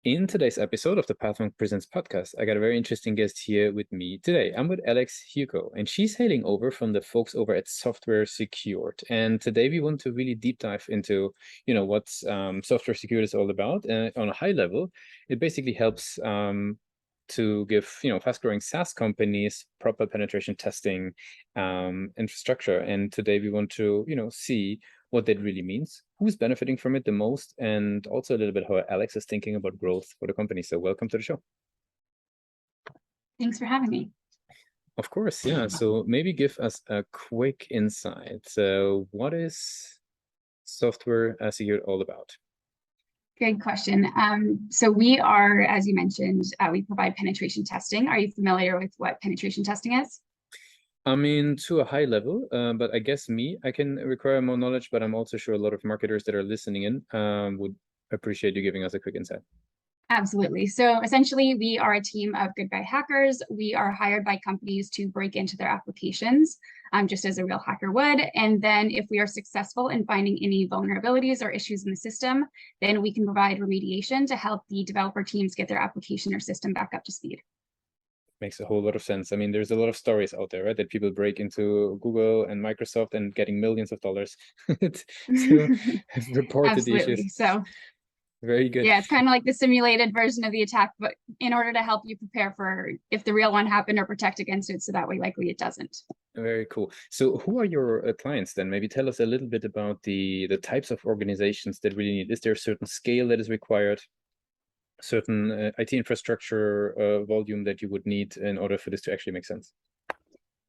In today's episode of the Pathmark Presents podcast, I got a very interesting guest here with me today. I'm with Alex Hewko, and she's hailing over from the folks over at Software Secured. And today we want to really deep dive into, what Software Secured is all about. On a high level, it basically helps to give, fast-growing SaaS companies proper penetration testing infrastructure. And today we want to, see what that really means, who's benefiting from it the most, and also a little bit how Alex is thinking about growth for the company. So welcome to the show. Thanks for having me. Of course, yeah. So maybe give us a quick insight. So what is Software Secured all about? Good question. So we are, as you mentioned, we provide penetration testing. Are you familiar with what penetration testing is? I mean, to a high level, but I guess I can require more knowledge, but I'm also sure a lot of marketers that are listening in would appreciate you giving us a quick insight. Absolutely. So essentially, we are a team of good guy hackers. We are hired by companies to break into their applications, just as a real hacker would. And then if we are successful in finding any vulnerabilities or issues in the system, then we can provide remediation to help the developer teams get their application or system back up to speed. Makes a whole lot of sense. I mean, there's a lot of stories out there, right? That people break into Google and Microsoft and getting millions of dollars to have reported the Absolutely. issues. So Very good. yeah, it's kind of like the simulated version of the attack, but in order to help you prepare for if the real one happened or protect against it, so that way likely it doesn't. Very cool. So who are your clients then? Maybe tell us a little bit about the types of organizations that really need. Is there a certain scale that is required? Certain IT infrastructure volume that you would need in order for this to actually make sense?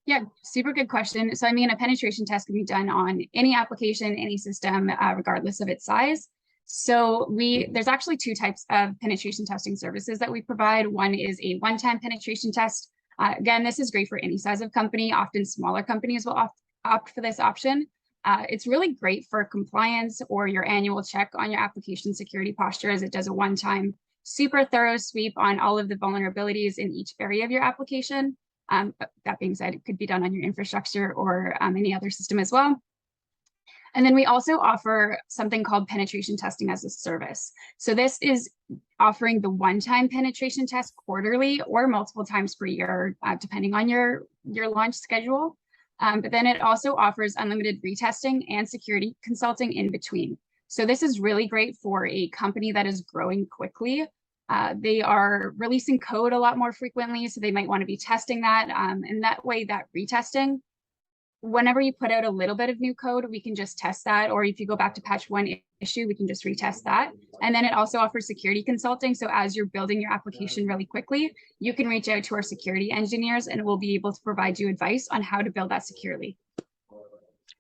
Yeah, super good question. So I mean, a penetration test can be done on any application, any system, regardless of its size. So there's actually two types of penetration testing services that we provide. One is a one-time penetration test. Again, this is great for any size of company. Often smaller companies will opt for this option. It's really great for compliance or your annual check on your application security posture, as it does a one-time super thorough sweep on all of the vulnerabilities in each area of your application. But that being said, it could be done on your infrastructure or any other system as well. And then we also offer something called penetration testing as a service. So this is offering the one-time penetration test quarterly or multiple times per year, depending on your launch schedule. But then it also offers unlimited retesting and security consulting in between. So this is really great for a company that is growing quickly. They are releasing code a lot more frequently, so they might want to be testing that. And that way, that retesting, whenever you put out a little bit of new code, we can just test that. Or if you go back to patch one issue, we can just retest that. And then it also offers security consulting. So as you're building your application really quickly, you can reach out to our security engineers and we'll be able to provide you advice on how to build that securely.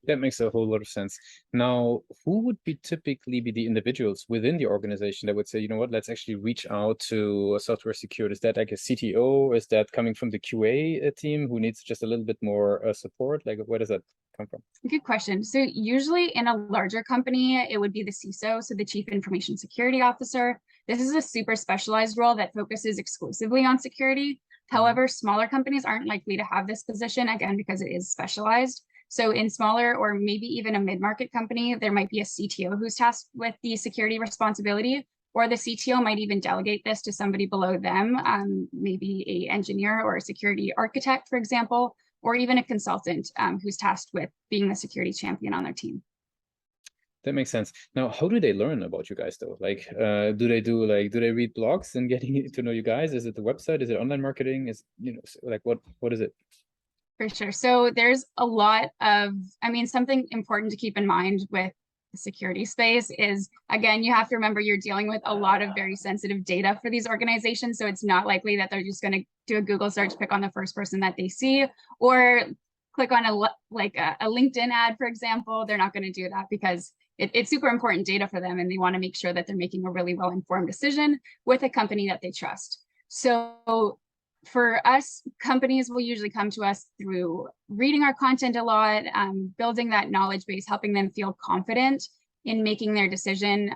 That makes a whole lot of sense. Now, who would typically be the individuals within the organization that would say, you know what, let's actually reach out to Software Secured? Is that like a CTO? Is that coming from the QA team who needs just a little bit more support? Like, where does that come from? Good question. So usually in a larger company, it would be the CISO, so the Chief Information Security Officer. This is a super specialized role that focuses exclusively on security. However, smaller companies aren't likely to have this position, again, because it is specialized. So in smaller or maybe even a mid-market company, there might be a CTO who's tasked with the security responsibility, or the CTO might even delegate this to somebody below them, maybe an engineer or a security architect, for example, or even a consultant who's tasked with being the security champion on their team. That makes sense. Now, how do they learn about you guys though? Like, do they read blogs and getting to know you guys? Is it the website? Is it online marketing? Is, like what is it? For sure. So there's a lot of, something important to keep in mind with the security space is, again, you have to remember you're dealing with a lot of very sensitive data for these organizations. So it's not likely that they're just going to do a Google search, pick on the first person that they see, or click on a LinkedIn ad, for example. They're not going to do that because it's super important data for them, and they want to make sure that they're making a really well-informed decision with a company that they trust. So for us, companies will usually come to us through reading our content a lot, building that knowledge base, helping them feel confident in making their decision.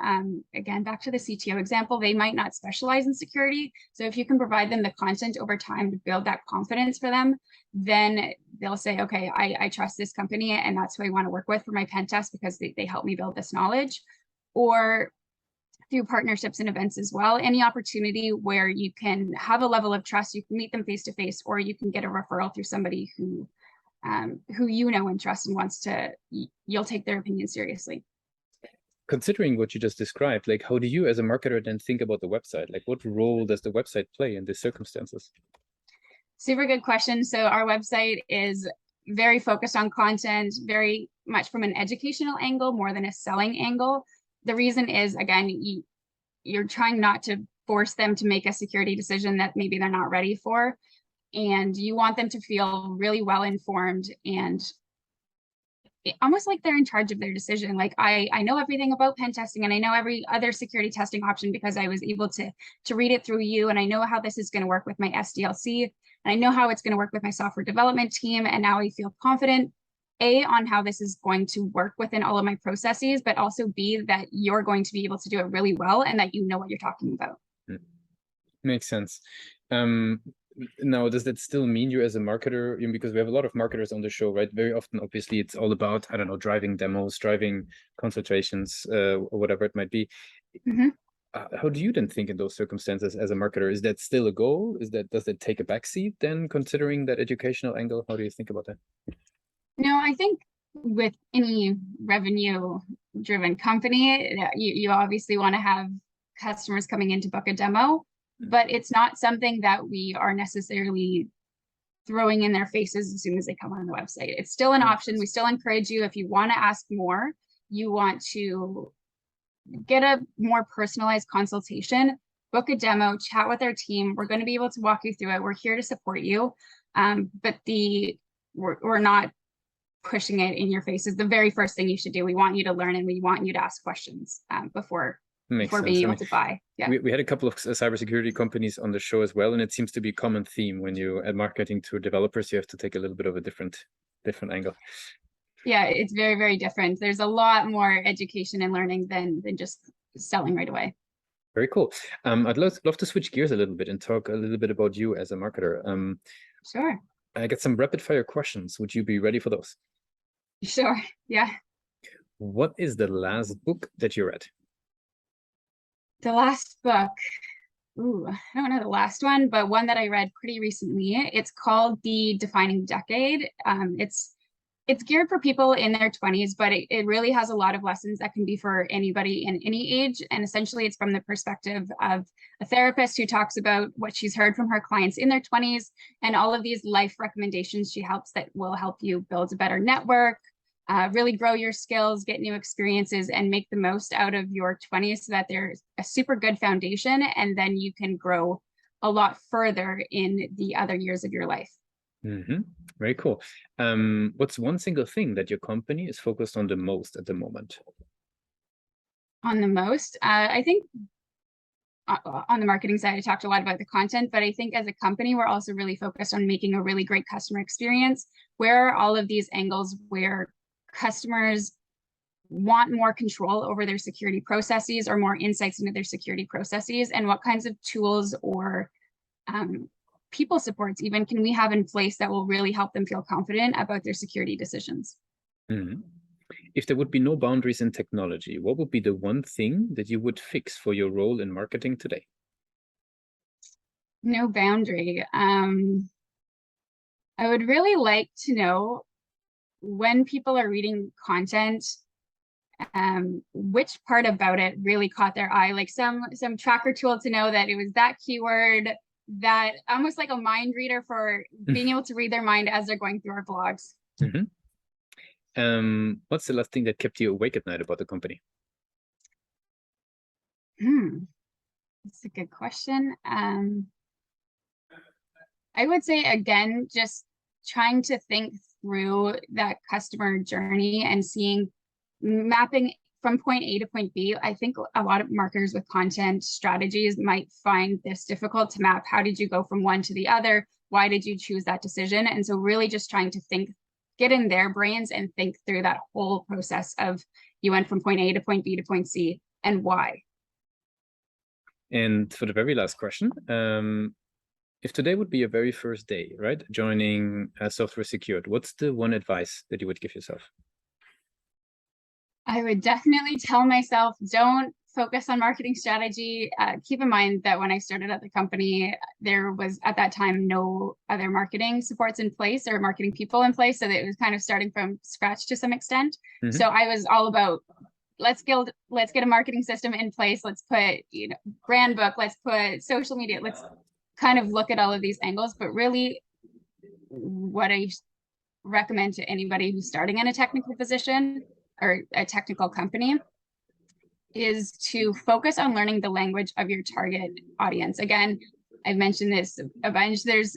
Again, back to the CTO example, they might not specialize in security. So if you can provide them the content over time to build that confidence for them, then they'll say, okay, I trust this company and that's who I want to work with for my pen test because they help me build this knowledge. Or through partnerships and events as well. Any opportunity where you can have a level of trust, you can meet them face to face, or you can get a referral through somebody who you know and trust and wants to, you'll take their opinion seriously. Considering what you just described, like how do you as a marketer then think about the website? Like what role does the website play in these circumstances? Super good question. So our website is very focused on content, very much from an educational angle more than a selling angle. The reason is, again, you're trying not to force them to make a security decision that maybe they're not ready for. And you want them to feel really well informed and almost like they're in charge of their decision. Like I know everything about pen testing and I know every other security testing option because I was able to read it through you. And I know how this is going to work with my SDLC. And I know how it's going to work with my software development team. And now I feel confident, A, on how this is going to work within all of my processes, but also B, that you're going to be able to do it really well and that you know what you're talking about. Makes sense. Now, does that still mean you as a marketer, because we have a lot of marketers on the show, right? Very often, obviously, it's all about, I don't know, driving demos, driving consultations, or whatever it might be. Mm-hmm. How do you then think in those circumstances as a marketer? Is that still a goal? Does that take a backseat then, considering that educational angle? How do you think about that? No, I think with any revenue-driven company, you obviously want to have customers coming in to book a demo, but it's not something that we are necessarily throwing in their faces as soon as they come on the website. It's still an option. We still encourage you, if you want to ask more, you want to get a more personalized consultation, book a demo, chat with our team. We're going to be able to walk you through it. We're here to support you. But we're not pushing it in your face is the very first thing you should do. We want you to learn and we want you to ask questions before being able to buy. Yeah. We had a couple of cybersecurity companies on the show as well, and it seems to be a common theme when you add marketing to developers, you have to take a little bit of a different angle. Yeah, it's very, very different. There's a lot more education and learning than just selling right away. Very cool. I'd love to switch gears a little bit and talk a little bit about you as a marketer. Sure. I got some rapid fire questions. Would you be ready for those? Sure. Yeah. What is the last book that you read? The last book. Ooh, I don't know the last one, but one that I read pretty recently. It's called The Defining Decade. It's geared for people in their 20s, but it really has a lot of lessons that can be for anybody in any age. And essentially, it's from the perspective of a therapist who talks about what she's heard from her clients in their 20s and all of these life recommendations she helps that will help you build a better network, really grow your skills, get new experiences, and make the most out of your 20s so that there's a super good foundation. And then you can grow a lot further in the other years of your life. Mm-hmm. Very cool. What's one single thing that your company is focused on the most at the moment? On the most, I think on the marketing side, I talked a lot about the content, but I think as a company, we're also really focused on making a really great customer experience. Where are all of these angles where customers want more control over their security processes or more insights into their security processes, and what kinds of tools or people supports even can we have in place that will really help them feel confident about their security decisions? Mm-hmm. If there would be no boundaries in technology, what would be the one thing that you would fix for your role in marketing today? No boundary. I would really like to know when people are reading content, which part about it really caught their eye, like some tracker tool to know that it was that keyword, that almost like a mind reader for being able to read their mind as they're going through our blogs. Mm-hmm. What's the last thing that kept you awake at night about the company? That's a good question. I would say, again, just trying to think through that customer journey and mapping from point A to point B. I think a lot of marketers with content strategies might find this difficult to map. How did you go from one to the other? Why did you choose that decision? And so really just trying to get in their brains and think through that whole process of you went from point A to point B to point C and why. And for the very last question, if today would be your very first day, right, joining Software Secured, what's the one advice that you would give yourself? I would definitely tell myself, don't focus on marketing strategy. Keep in mind that when I started at the company, there was at that time no other marketing supports in place or marketing people in place. So that it was kind of starting from scratch to some extent. Mhm. So I was all about let's get a marketing system in place. Let's put, brand book, let's put social media, let's kind of look at all of these angles. But really what I recommend to anybody who's starting in a technical position or a technical company is to focus on learning the language of your target audience. Again, I've mentioned this a bunch. There's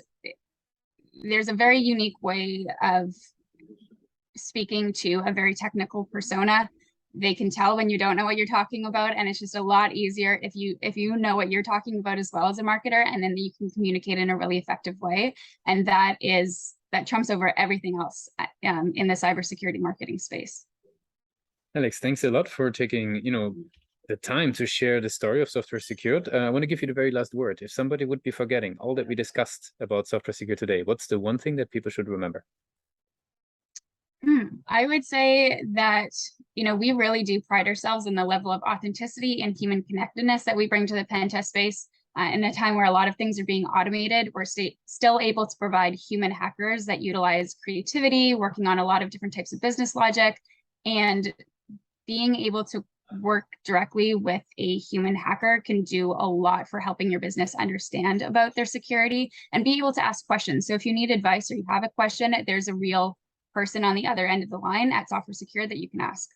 a very unique way of speaking to a very technical persona. They can tell when you don't know what you're talking about, and it's just a lot easier if you know what you're talking about as well as a marketer, and then you can communicate in a really effective way. And that trumps over everything else in the cybersecurity marketing space. Alex, thanks a lot for taking, the time to share the story of software secured. I want to give you the very last word. If somebody would be forgetting all that we discussed about software secured today, what's the one thing that people should remember? I would say that, we really do pride ourselves in the level of authenticity and human connectedness that we bring to the pen test space. In a time where a lot of things are being automated, we're still able to provide human hackers that utilize creativity, working on a lot of different types of business logic, and being able to work directly with a human hacker can do a lot for helping your business understand about their security and be able to ask questions. So if you need advice or you have a question, there's a real person on the other end of the line at Software Secure that you can ask.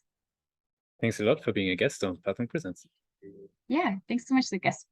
Thanks a lot for being a guest on Pathwing Presents. Yeah, thanks so much, Lucas.